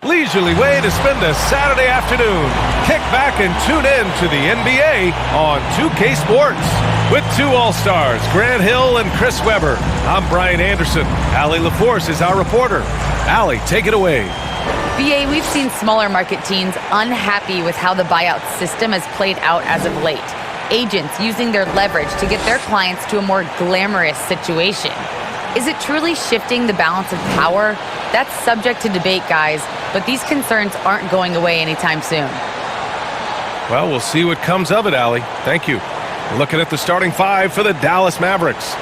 Leisurely way to spend a Saturday afternoon. Kick back and tune in to the NBA on 2K Sports. With two All-Stars, Grant Hill and Chris Webber, I'm Brian Anderson. Allie LaForce is our reporter. Allie, take it away. BA, we've seen smaller market teams unhappy with how the buyout system has played out as of late. Agents using their leverage to get their clients to a more glamorous situation. Is it truly shifting the balance of power? That's subject to debate, guys, but these concerns aren't going away anytime soon. Well, we'll see what comes of it, Allie. Thank you. Looking at the starting five for the Dallas Mavericks.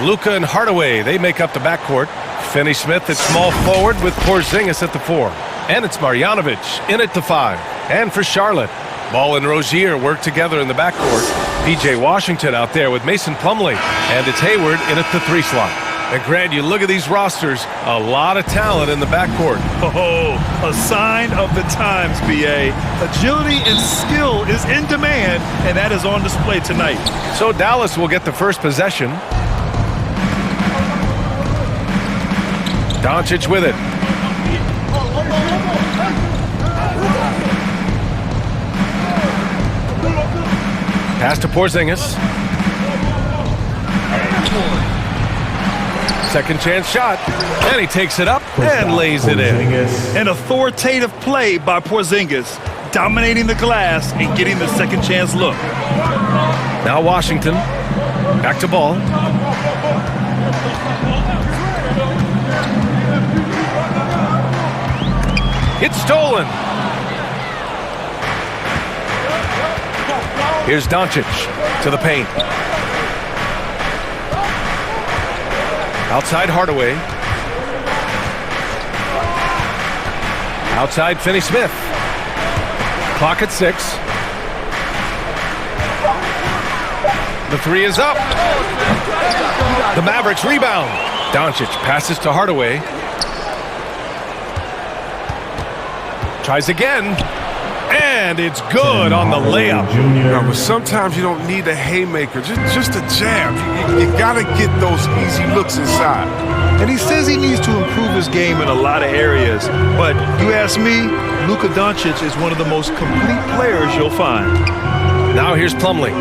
Luka and Hardaway, they make up the backcourt. Finney-Smith at small forward with Porzingis at the 4. And it's Marjanovic in at the 5. And for Charlotte, Ball and Rozier work together in the backcourt. P.J. Washington out there with Mason Plumlee. And it's Hayward in at the 3 slot. And Grant, you look at these rosters, a lot of talent in the backcourt. Oh, a sign of the times, B.A. Agility and skill is in demand, and that is on display tonight. So Dallas will get the first possession. Doncic with it. Pass to Porzingis. Second chance shot, and he takes it up and lays it in. An authoritative play by Porzingis, dominating the glass and getting the second chance look. Now Washington, back to Ball. It's stolen. Here's Doncic to the paint. Outside Hardaway. Outside Finney-Smith. Clock at 6. The 3 is up. The Mavericks rebound. Doncic passes to Hardaway. Tries again. And it's good on the layup. No, but sometimes you don't need a haymaker, just a jab. You got to get those easy looks inside. And he says he needs to improve his game in a lot of areas. But you ask me, Luka Doncic is one of the most complete players you'll find. Now here's Plumlee.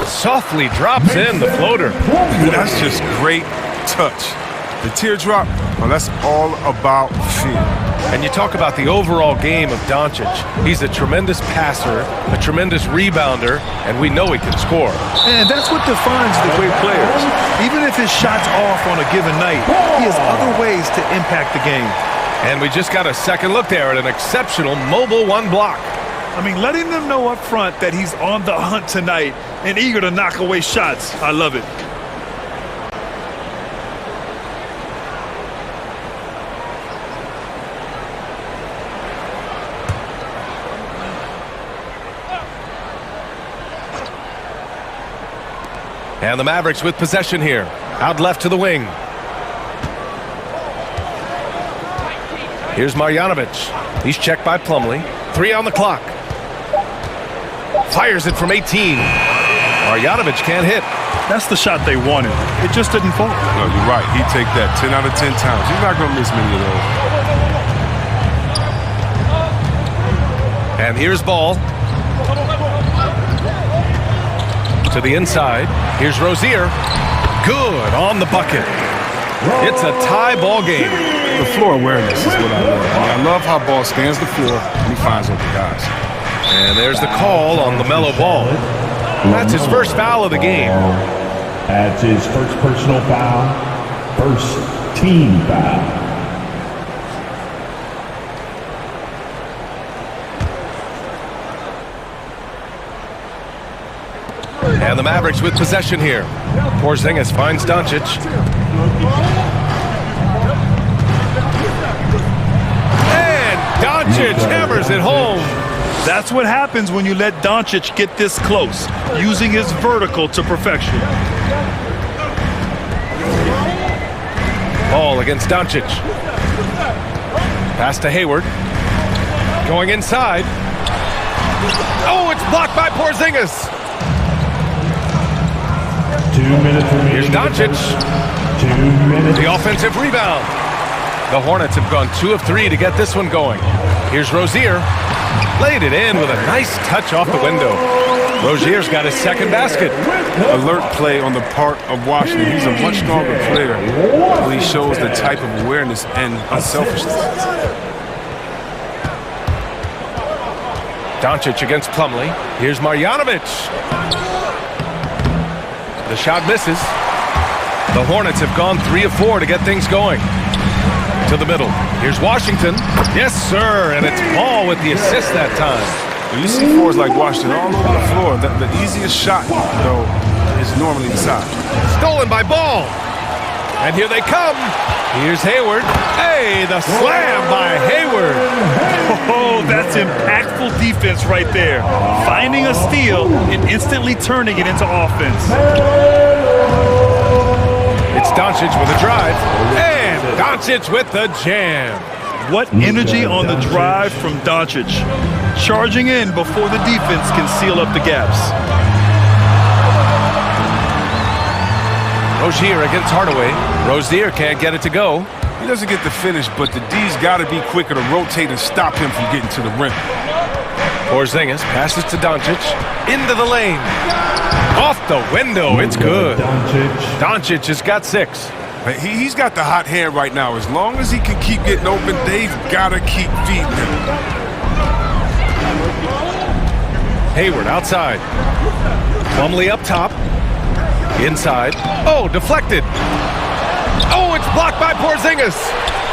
Softly drops in the floater. That's just great touch. The teardrop, well, that's all about feel. And you talk about the overall game of Doncic. He's a tremendous passer, a tremendous rebounder, and we know he can score. And that's what defines the great players. Even if his shot's off on a given night, he has other ways to impact the game. And we just got a second look there at an exceptional mobile 1 block. I mean, letting them know up front that he's on the hunt tonight and eager to knock away shots. I love it. And the Mavericks with possession here. Out left to the wing. Here's Marjanovic. He's checked by Plumlee. 3 on the clock. Fires it from 18. Marjanovic can't hit. That's the shot they wanted. It just didn't fall. No, you're right. He'd take that 10 out of 10 times. He's not going to miss many of those. And here's Ball. To the inside. Here's Rozier. Good on the bucket. It's a tie ball game. The floor awareness is what I love. I love how Ball scans the floor and he finds open guys. And there's the call on LaMelo Ball. That's his first foul of the game. That's his first personal foul, first team foul. And the Mavericks with possession here. Porzingis finds Doncic. And Doncic hammers it home. That's what happens when you let Doncic get this close, using his vertical to perfection. Ball against Doncic. Pass to Hayward. Going inside. Oh, it's blocked by Porzingis. 2 minutes remaining. Here's Doncic. 2 minutes. The offensive rebound. The Hornets have gone 2 of 3 to get this one going. Here's Rozier. Laid it in with a nice touch off the window. Rozier's got his second basket. Alert play on the part of Washington. He's a much stronger player when he shows the type of awareness and unselfishness. Doncic against Plumlee. Here's Marjanovic. The shot misses. The Hornets have gone 3 of 4 to get things going. To the middle. Here's Washington. Yes, sir. And it's Ball with the assist that time. When you see fours like Washington all over the floor, the easiest shot, though, is normally inside. Stolen by Ball. And here they come. Here's Hayward. Hey, the slam by Hayward. Oh, that's impactful defense right there. Finding a steal and instantly turning it into offense. It's Doncic with a drive. And Doncic with the jam. What energy on the drive from Doncic. Charging in before the defense can seal up the gaps. Rozier against Hardaway. Rozier can't get it to go. He doesn't get the finish, but the D's got to be quicker to rotate and stop him from getting to the rim. Porzingis passes to Doncic. Into the lane. Off the window. It's good. Doncic has got 6. He's got the hot hand right now. As long as he can keep getting open, they've got to keep feeding him. Hayward outside. Plumlee up top. Inside. Oh, deflected. Oh, it's blocked by Porzingis.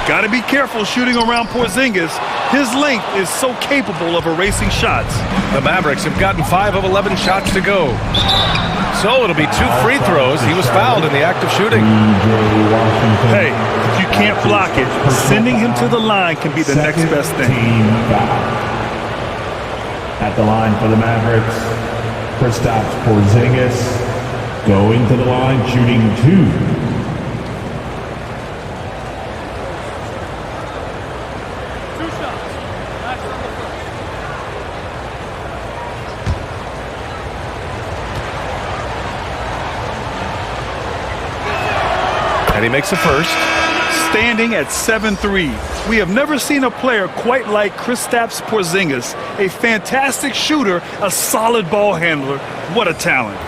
Got to be careful shooting around Porzingis. His length is so capable of erasing shots. The Mavericks have gotten 5 of 11 shots to go. So it'll be 2 free throws. He was fouled in the act of shooting. Hey, if you can't block it, sending him to the line can be the next best thing. At the line for the Mavericks, Kristaps Porzingis going to the line, shooting 2. And he makes a first. Standing at 7-3, we have never seen a player quite like Kristaps Porzingis. A fantastic shooter, a solid ball handler. What a talent.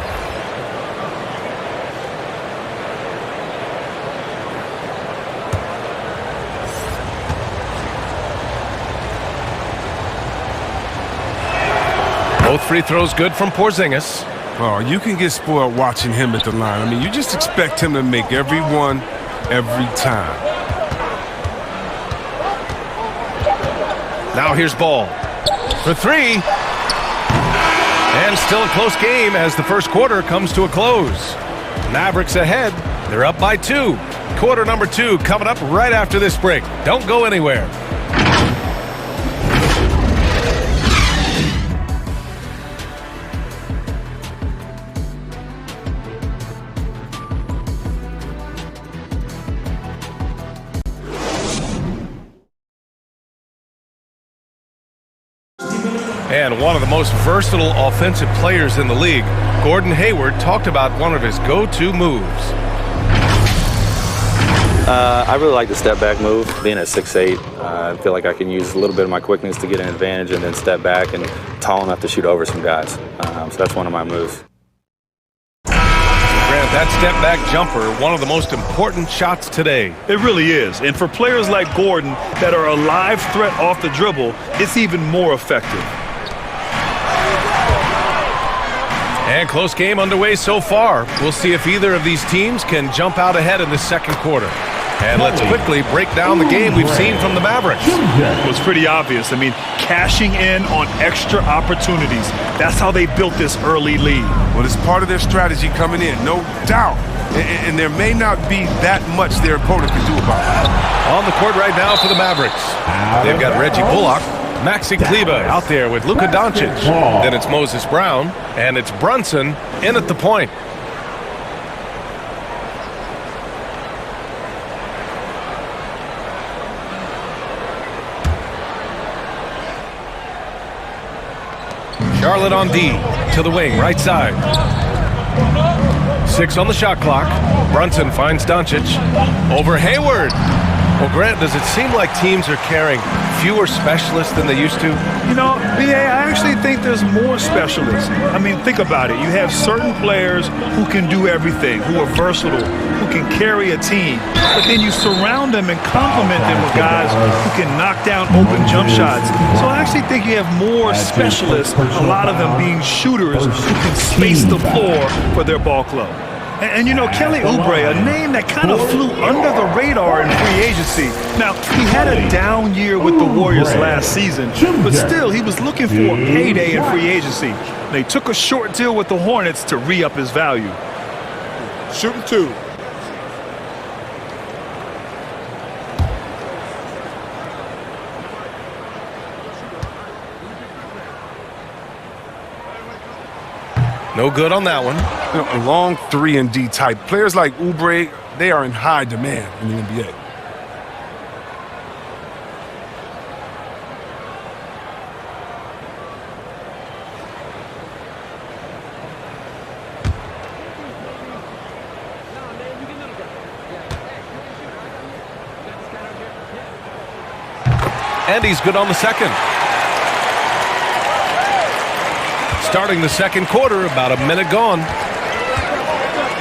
Both free throws good from Porzingis. Oh, you can get spoiled watching him at the line. I mean, you just expect him to make every one, every time. Now here's Ball for 3. And still a close game as the first quarter comes to a close. Mavericks ahead. They're up by 2. Quarter number 2 coming up right after this break. Don't go anywhere. And one of the most versatile offensive players in the league, Gordon Hayward, talked about one of his go-to moves. I really like the step-back move. Being at 6'8", I feel like I can use a little bit of my quickness to get an advantage and then step back and tall enough to shoot over some guys. So that's one of my moves. Grant, that step-back jumper, one of the most important shots today. It really is. And for players like Gordon that are a live threat off the dribble, it's even more effective. And close game underway so far. We'll see if either of these teams can jump out ahead in the second quarter. And let's quickly break down the game we've seen from the Mavericks. It was pretty obvious. I mean, cashing in on extra opportunities. That's how they built this early lead. Well, it's part of their strategy coming in, no doubt. And there may not be that much their opponent can do about it. On the court right now for the Mavericks. They've got Reggie Bullock, Maxi Kleber out there with Luka Doncic. Then it's Moses Brown, and it's Brunson in at the point. Charlotte on D. To the wing, right side. 6 on the shot clock. Brunson finds Doncic. Over Hayward. Well, Grant, does it seem like teams are carrying fewer specialists than they used to? You know, B.A., I actually think there's more specialists. I mean, think about it. You have certain players who can do everything, who are versatile, who can carry a team. But then you surround them and complement them with guys who can knock down open jump shots. So I actually think you have more specialists, a lot of them being shooters who can space the floor for their ball club. And you know, Kelly Oubre, a name that kind of flew under the radar in free agency. Now, he had a down year with the Warriors last season, but still, he was looking for a payday in free agency. They took a short deal with the Hornets to re-up his value. Shooting 2. No good on that one. You know, a long 3 and D type. Players like Oubre, they are in high demand in the NBA. And he's good on the second. Starting the second quarter, about a minute gone.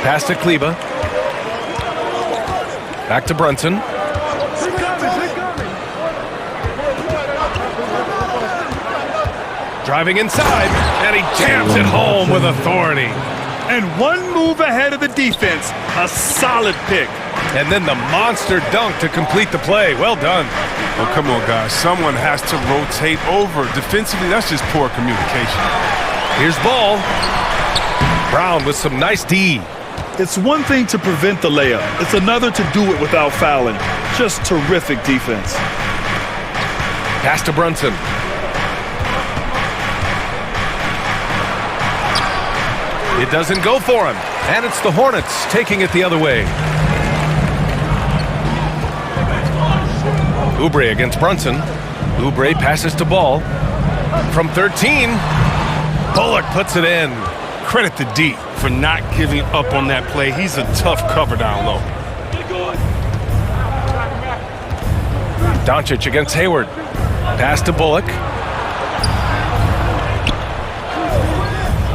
Pass to Kleba. Back to Brunson. Driving inside, and he jams it home with authority. And one move ahead of the defense, a solid pick. And then the monster dunk to complete the play. Well done. Oh, come on, guys. Someone has to rotate over. Defensively, that's just poor communication. Here's Ball. Brown with some nice D. It's one thing to prevent the layup. It's another to do it without fouling. Just terrific defense. Pass to Brunson. It doesn't go for him. And it's the Hornets taking it the other way. Oubre against Brunson. Oubre passes to Ball. From 13, Bullock puts it in. Credit to D for not giving up on that play. He's a tough cover down low. Doncic against Hayward. Pass to Bullock.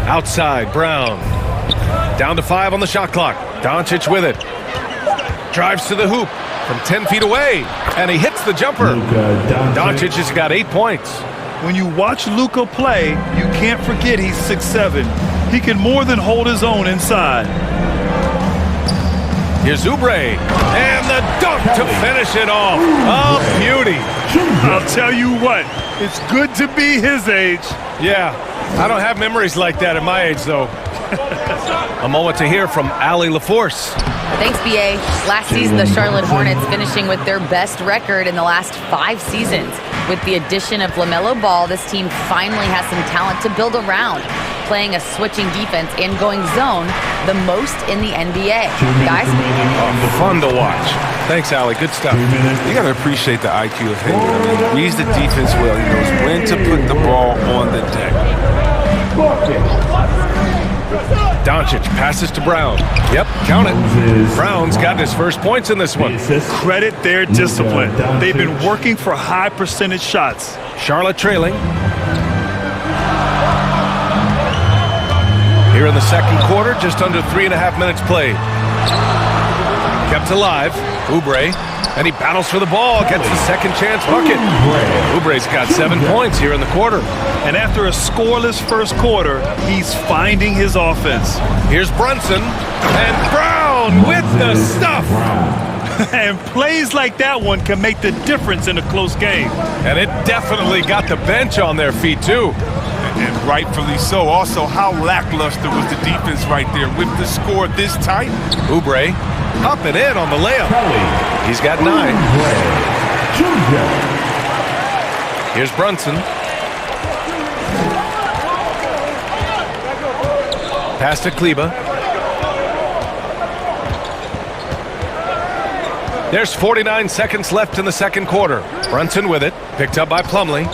Outside, Brown. Down to 5 on the shot clock. Doncic with it. Drives to the hoop from 10 feet away. And he hits the jumper. Doncic has got 8 points. When you watch Luka play, you can't forget he's 6'7". He can more than hold his own inside. Here's Oubre. And the dunk to finish it off. Oh, beauty. I'll tell you what, it's good to be his age. Yeah, I don't have memories like that at my age, though. A moment to hear from Allie LaForce. Thanks, B.A. Last season, the Charlotte Hornets finishing with their best record in the last 5 seasons. With the addition of LaMelo Ball, this team finally has some talent to build around, playing a switching defense and going zone the most in the NBA. Guys? Fun to watch. Thanks, Allie. Good stuff. You got to appreciate the IQ of Hayward. I mean, he reads the defense well. He knows when to put the ball on the deck. Doncic passes to Brown. Yep, count it. Brown's gotten his first points in this one. Credit their discipline. They've been working for high percentage shots. Charlotte trailing. Here in the second quarter, just under 3.5 minutes played. Kept alive. Oubre. And he battles for the ball, gets the second chance bucket. Oubre's got 7 points here in the quarter. And after a scoreless first quarter, he's finding his offense. Here's Brunson, and Brown with the stuff. And plays like that one can make the difference in a close game. And it definitely got the bench on their feet, too. And rightfully so. Also, how lackluster was the defense right there with the score this tight? Oubre up and in on the layup. He's got 9. Here's Brunson. Pass to Kleba. There's 49 seconds left in the second quarter. Brunson with it. Picked up by Plumlee.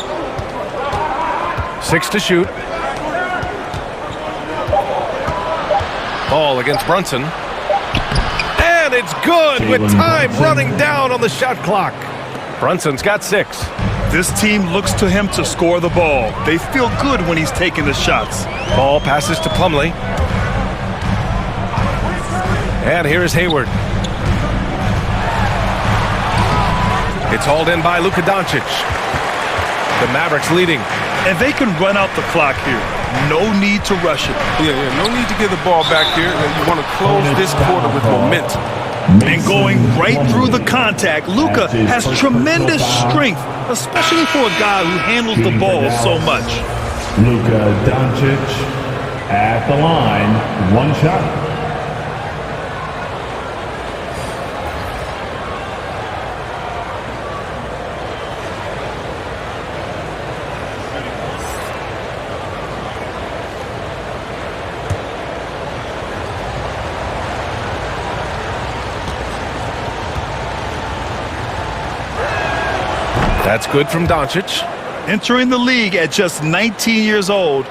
6 to shoot. ball against Brunson. And it's good with time running down on the shot clock. Brunson's got 6. This team looks to him to score the ball. They feel good when he's taking the shots. Ball passes to Plumlee. And here is Hayward. It's hauled in by Luka Doncic. The Mavericks leading. And they can run out the clock here. No need to rush it. Yeah, no need to get the ball back here. You want to close this quarter with momentum. And going right through the contact, Luka has tremendous strength, especially for a guy who handles the ball so much. Luka Doncic at the line, 1 shot. That's good from Doncic. Entering the league at just 19 years old,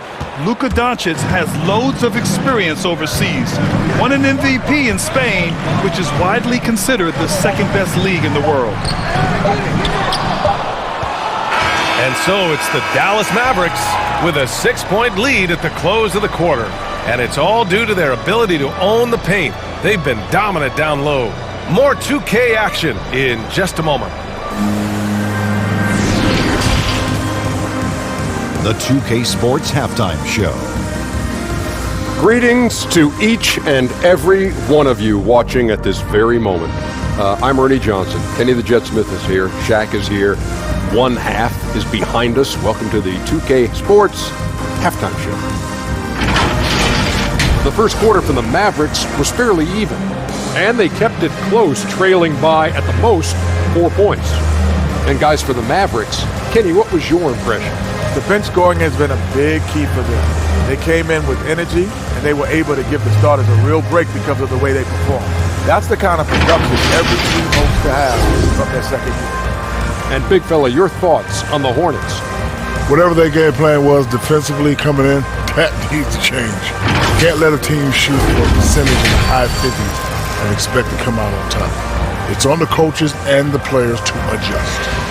Luka Doncic has loads of experience overseas. Won an MVP in Spain, which is widely considered the second best league in the world. And so it's the Dallas Mavericks with a 6-point lead at the close of the quarter. And it's all due to their ability to own the paint. They've been dominant down low. More 2K action in just a moment. The 2K Sports Halftime Show. Greetings to each and every one of you watching at this very moment. I'm Ernie Johnson. Kenny the Jet Smith is here. Shaq is here. One half is behind us. Welcome to the 2K Sports Halftime Show. The first quarter for the Mavericks was fairly even, and they kept it close, trailing by at the most 4 points. And guys, for the Mavericks, Kenny, what was your impression? The bench scoring has been a big key for them. They came in with energy, and they were able to give the starters a real break because of the way they performed. That's the kind of production every team hopes to have from their second year. And Big Fella, your thoughts on the Hornets? Whatever their game plan was defensively coming in, that needs to change. You can't let a team shoot for a percentage in the high 50s and expect to come out on top. It's on the coaches and the players to adjust.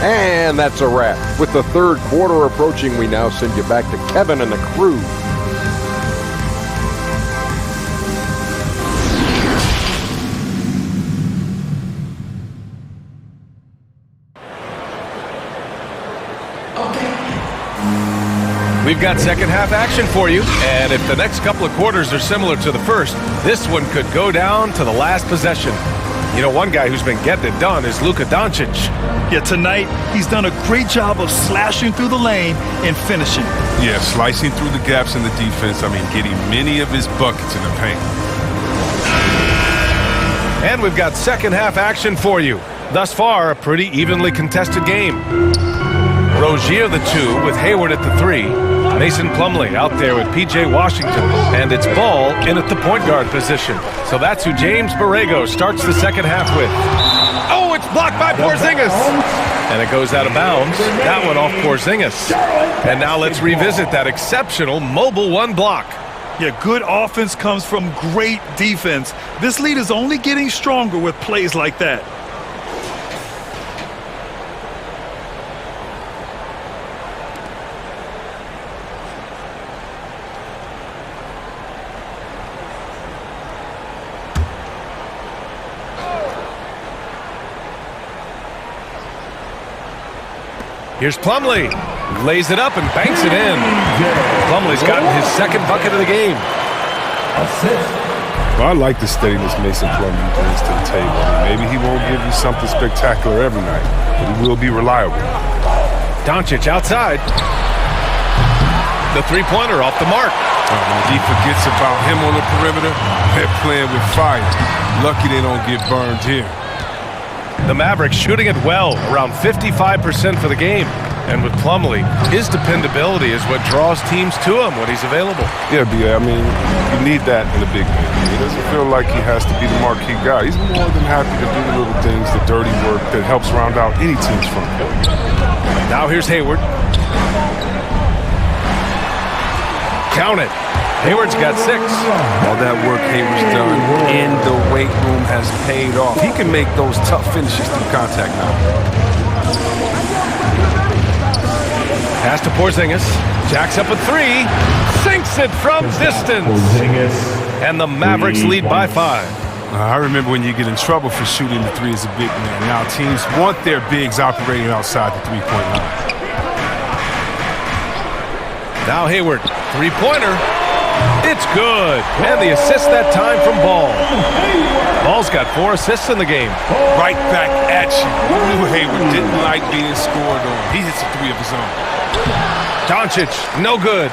And that's a wrap. With the third quarter approaching, we now send you back to Kevin and the crew. We've got second half action for you, and if the next couple of quarters are similar to the first, this one could go down to the last possession. You know, one guy who's been getting it done is Luka Doncic. Yeah, tonight, he's done a great job of slashing through the lane and finishing. Yeah, slicing through the gaps in the defense. I mean, getting many of his buckets in the paint. And we've got second half action for you. Thus far, a pretty evenly contested game. Rozier the 2 with Hayward at the 3. Mason Plumlee out there with P.J. Washington. And it's Ball in at the point guard position. So that's who James Borrego starts the second half with. Oh, it's blocked by Porzingis. And it goes out of bounds. That one off Porzingis. And now let's revisit that exceptional mobile 1 block. Yeah, good offense comes from great defense. This lead is only getting stronger with plays like that. Here's Plumlee. Lays it up and banks it in. Plumlee's gotten his second bucket of the game. Well, I like the steadiness Mason Plumlee brings to the table. I mean, maybe he won't give you something spectacular every night, but he will be reliable. Doncic outside. The three-pointer off the mark. He forgets about him on the perimeter. They're playing with fire. Lucky they don't get burned here. The Mavericks shooting it well, around 55% for the game. And with Plumlee, his dependability is what draws teams to him when he's available. Yeah, B.A., I mean, you need that in a big man. He doesn't feel like he has to be the marquee guy. He's more than happy to do the little things, the dirty work that helps round out any team's front court. Now here's Hayward. Count it. Hayward's got 6. All that work Hayward's done in the weight room has paid off. He can make those tough finishes through contact now. Pass to Porzingis. Jacks up a 3. Sinks it from distance. And the Mavericks lead by 5. I remember when you get in trouble for shooting the 3 as a big man. Now teams want their bigs operating outside the three-point line. Now Hayward, three-pointer. It's good. And the assist that time from Ball. Ball's got 4 assists in the game. Right back at you. You knew Hayward didn't like being scored on. He hits a 3 of his own. Doncic, no good.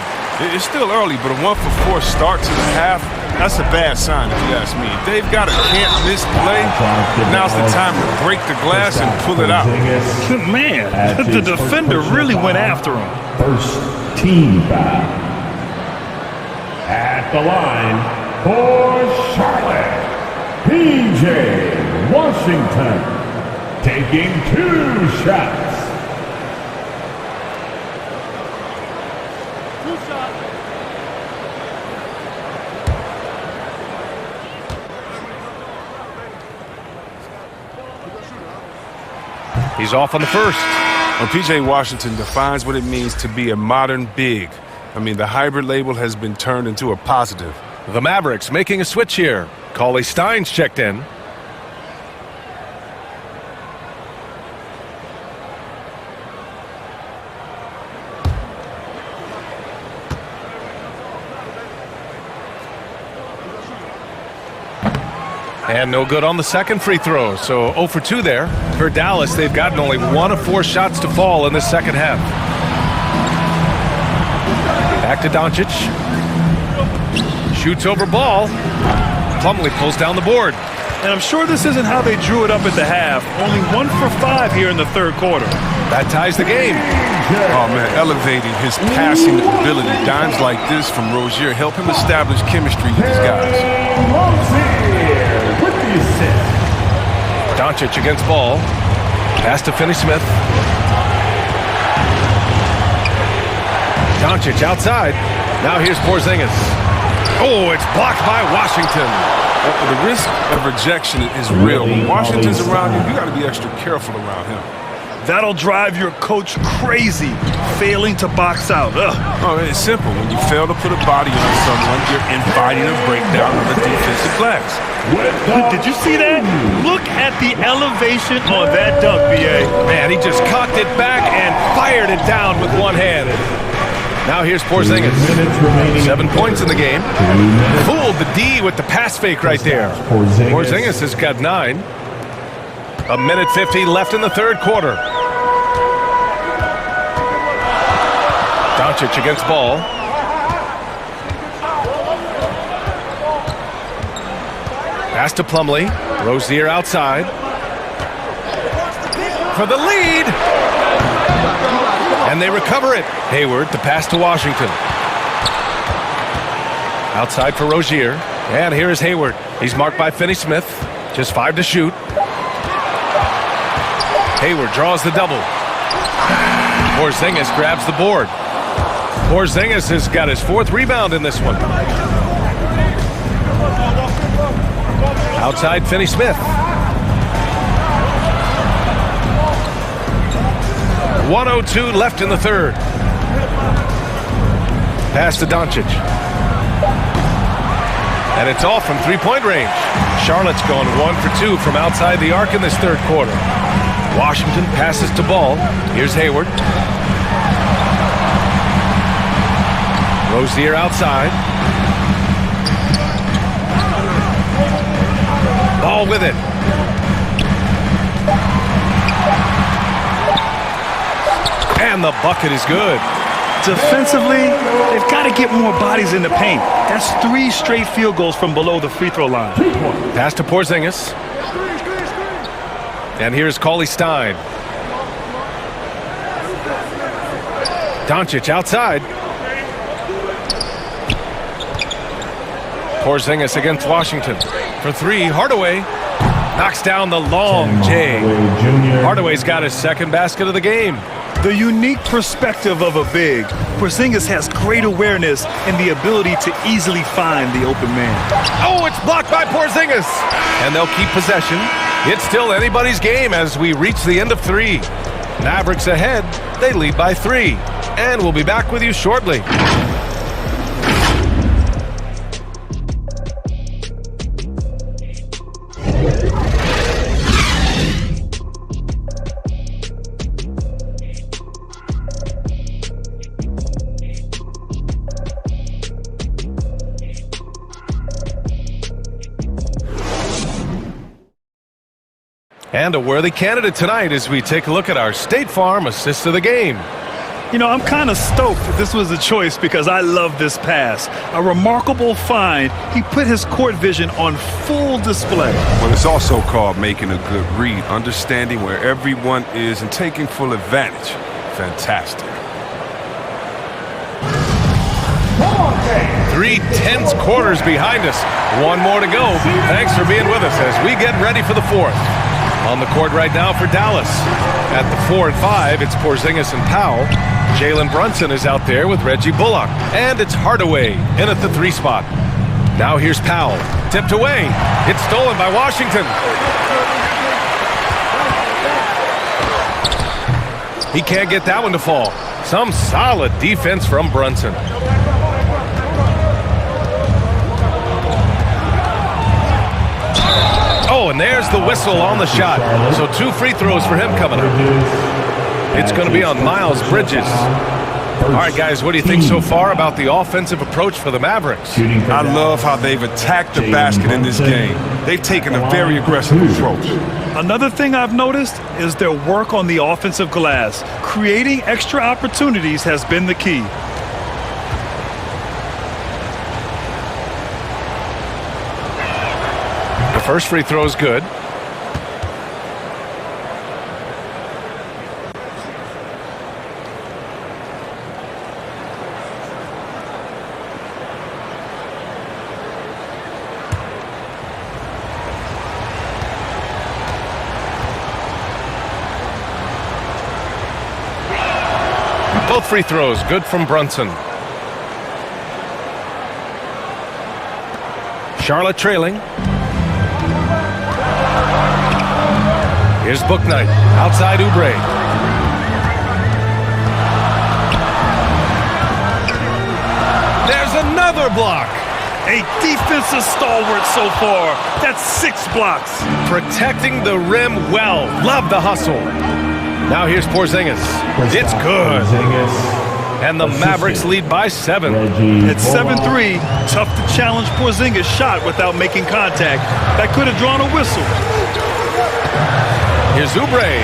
It's still early, but a 1-for-4 start to the half, that's a bad sign if you ask me. If they've got a can't-miss play, now's the time to break the glass and pull it out. Man, the defender really went after him. First team foul. At the line for Charlotte, P.J. Washington, taking 2 shots. He's off on the first. Well, P.J. Washington defines what it means to be a modern big. I mean, the hybrid label has been turned into a positive. The Mavericks making a switch here. Cauley Stein's checked in. And no good on the second free throw, so 0 for 2 there. For Dallas, they've gotten only 1 of 4 shots to fall in the second half. Back to Doncic. Shoots over Ball. Plumlee pulls down the board. And I'm sure this isn't how they drew it up at the half. Only 1 for 5 here in the third quarter. That ties the game. Oh, man, elevating his passing ability. Dimes like this from Rozier help him establish chemistry with his guys. Doncic against Ball. Pass to Finney-Smith. Doncic outside. Now here's Porzingis. Oh, it's blocked by Washington. The risk of rejection is real. When Washington's around you, you got to be extra careful around him. That'll drive your coach crazy, failing to box out. Ugh. Oh, it's simple. When you fail to put a body on someone, you're inviting a breakdown of the defensive glass. Did you see that? Look at the elevation on that dunk, B.A. Man, he just cocked it back and fired it down with one hand. Now here's Porzingis. 7 points in the game. Fooled the D with the pass fake right there. Porzingis has got 9. 1:50 left in the third quarter. Doncic against Ball. Pass to Plumlee. Rozier outside. For the lead. And they recover it. Hayward, the pass to Washington. Outside for Rozier. And here is Hayward. He's marked by Finney-Smith. Just 5 to shoot. Hayward draws the double. Porzingis grabs the board. Porzingis has got his 4th rebound in this one. Outside Finney-Smith. 1:02 left in the third. Pass to Doncic. And it's off from 3-point range. Charlotte's gone 1 for 2 from outside the arc in this third quarter. Washington passes to Ball. Here's Hayward. Rozier outside. Ball with it. And the bucket is good. Defensively, they've got to get more bodies in the paint. That's 3 straight field goals from below the free throw line. Pass to Porzingis. And here's Cauley Stein. Doncic outside. Porzingis against Washington. For 3, Hardaway knocks down the long J. Hardaway's got his 2nd basket of the game. The unique perspective of a big. Porzingis has great awareness and the ability to easily find the open man. Oh, it's blocked by Porzingis. And they'll keep possession. It's still anybody's game as we reach the end of 3. Mavericks ahead. They lead by 3. And we'll be back with you shortly. And a worthy candidate tonight as we take a look at our State Farm assist of the game. You know, I'm kind of stoked that this was a choice because I love this pass. A remarkable find. He put his court vision on full display. Well, it's also called making a good read, understanding where everyone is and taking full advantage. Fantastic. 3 tense quarters behind us. One more to go. Thanks for being with us as we get ready for the 4th. On the court right now for Dallas. At the 4 and 5, it's Porzingis and Powell. Jalen Brunson is out there with Reggie Bullock. And it's Hardaway in at the 3 spot. Now here's Powell. Tipped away. It's stolen by Washington. He can't get that one to fall. Some solid defense from Brunson. Oh, and there's the whistle on the shot. So 2 free throws for him coming up. It's going to be on Miles Bridges. All right, guys, what do you think so far about the offensive approach for the Mavericks? I love how they've attacked the basket in this game. They've taken a very aggressive approach. Another thing I've noticed is their work on the offensive glass. Creating extra opportunities has been the key. The first free throw is good. Both free throws good from Brunson. Charlotte trailing. Here's Bouknight, outside Oubre. There's another block. A defensive stalwart so far. That's 6 blocks. Protecting the rim well. Love the hustle. Now here's Porzingis. It's good. And the Mavericks lead by 7. At 7-3, tough to challenge Porzingis' shot without making contact. That could have drawn a whistle. Here's Oubre.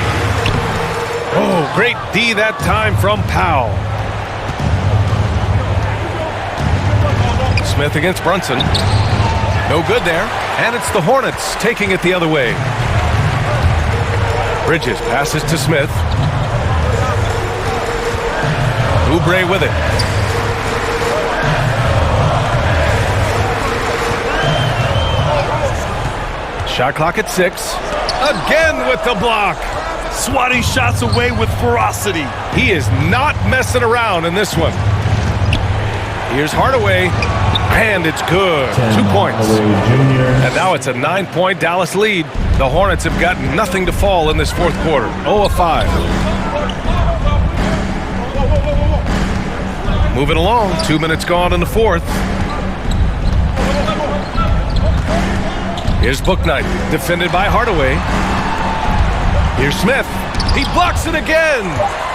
Oh, great D that time from Powell. Smith against Brunson. No good there. And it's the Hornets taking it the other way. Bridges passes to Smith. Oubre with it. Shot clock at 6. Again with the block. Swatting shots away with ferocity. He is not messing around in this one. Here's Hardaway. And it's good. 2 points. And now it's a 9-point Dallas lead. The Hornets have got nothing to fall in this 4th quarter. 0 of 5. Moving along. 2 minutes gone in the 4th. Here's Bouknight, defended by Hardaway. Here's Smith. He blocks it again.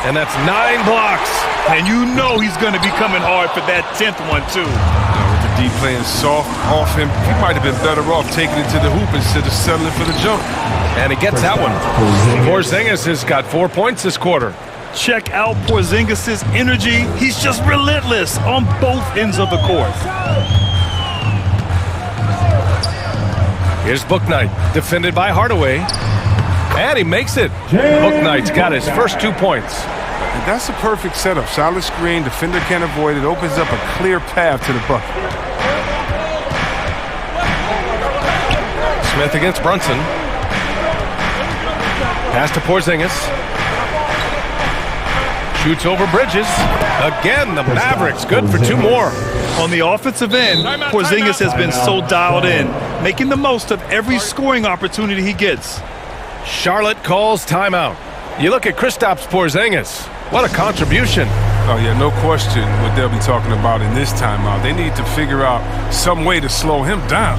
And that's 9 blocks. And you know he's going to be coming hard for that 10th one, too. With the D playing soft off him, he might have been better off taking it to the hoop instead of settling for the jump. And he gets that one. Porzingis has got 4 points this quarter. Check out Porzingis' energy. He's just relentless on both ends of the court. Here's Bouknight, defended by Hardaway. And he makes it. Bouknight's got his first 2 points. And that's a perfect setup. Solid screen, defender can't avoid it. Opens up a clear path to the bucket. Smith against Brunson. Pass to Porzingis. Shoots over Bridges. Again, the Mavericks good for 2 more. On the offensive end, Porzingis has been so dialed in, making the most of every scoring opportunity he gets. Charlotte calls timeout. You look at Kristaps Porzingis. What a contribution. Oh, yeah, no question what they'll be talking about in this timeout. They need to figure out some way to slow him down.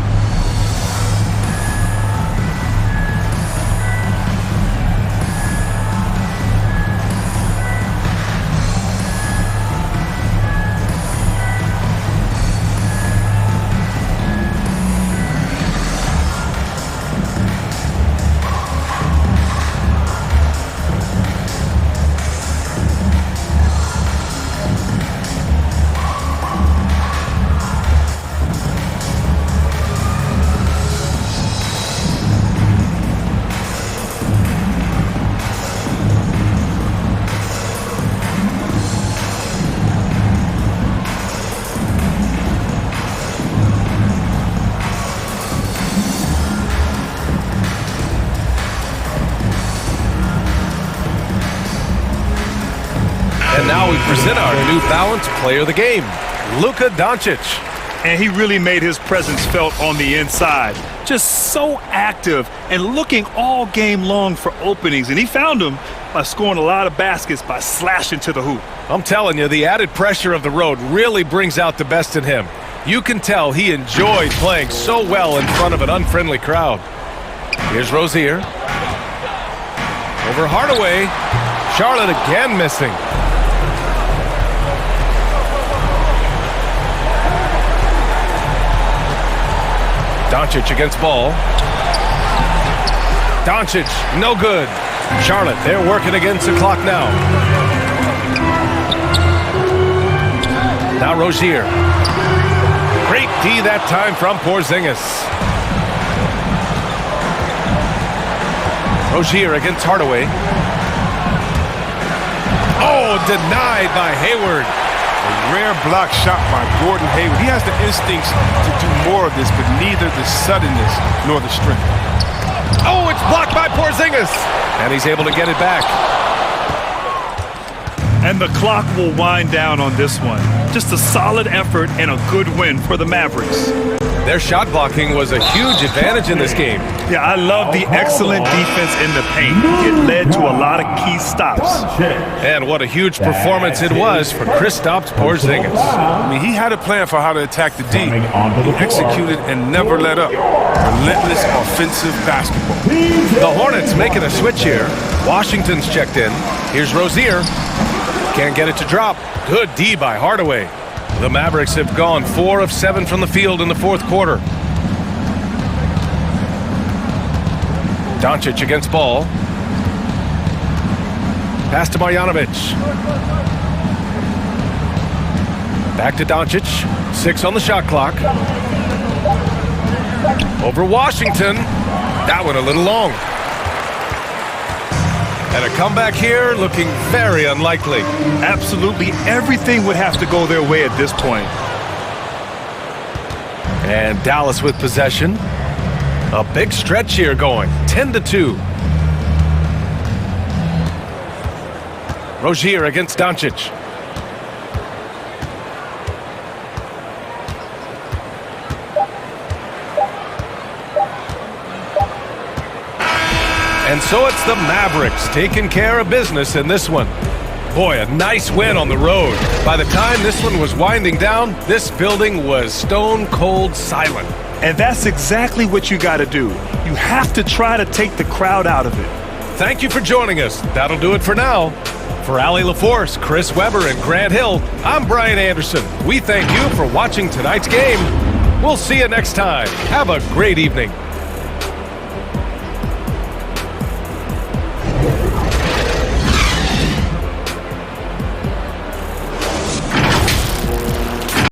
And now we present our New Balance Player of the Game, Luka Doncic. And he really made his presence felt on the inside. Just so active and looking all game long for openings. And he found them by scoring a lot of baskets by slashing to the hoop. I'm telling you, the added pressure of the road really brings out the best in him. You can tell he enjoyed playing so well in front of an unfriendly crowd. Here's Rozier. Over Hardaway. Charlotte again missing. Doncic against Ball. Doncic, no good. Charlotte, they're working against the clock now. Now Rozier. Great D that time from Porzingis. Rozier against Hardaway. Oh, denied by Hayward. A rare block shot by Gordon Hayward. He has the instincts to do more of this, but neither the suddenness nor the strength. Oh, it's blocked by Porzingis. And he's able to get it back. And the clock will wind down on this one. Just a solid effort and a good win for the Mavericks. Their shot blocking was a huge advantage in this game. Yeah, I love the excellent defense in the paint. It led to a lot of key stops. And what a huge performance it was for Kristaps Porzingis. I mean, he had a plan for how to attack the D. He executed and never let up. Relentless offensive basketball. The Hornets making a switch here. Washington's checked in. Here's Rozier. Can't get it to drop. Good D by Hardaway. The Mavericks have gone 4 of 7 from the field in the fourth quarter. Doncic against Ball. Pass to Marjanovic. Back to Doncic. 6 on the shot clock. Over Washington. That one a little long. And a comeback here looking very unlikely. Absolutely everything would have to go their way at this point. And Dallas with possession. A big stretch here going, 10-2. Rozier against Doncic. And so it's the Mavericks taking care of business in this one. Boy, a nice win on the road. By the time this one was winding down, this building was stone cold silent. And that's exactly what you got to do. You have to try to take the crowd out of it. Thank you for joining us. That'll do it for now. For Allie LaForce, Chris Webber, and Grant Hill, I'm Brian Anderson. We thank you for watching tonight's game. We'll see you next time. Have a great evening.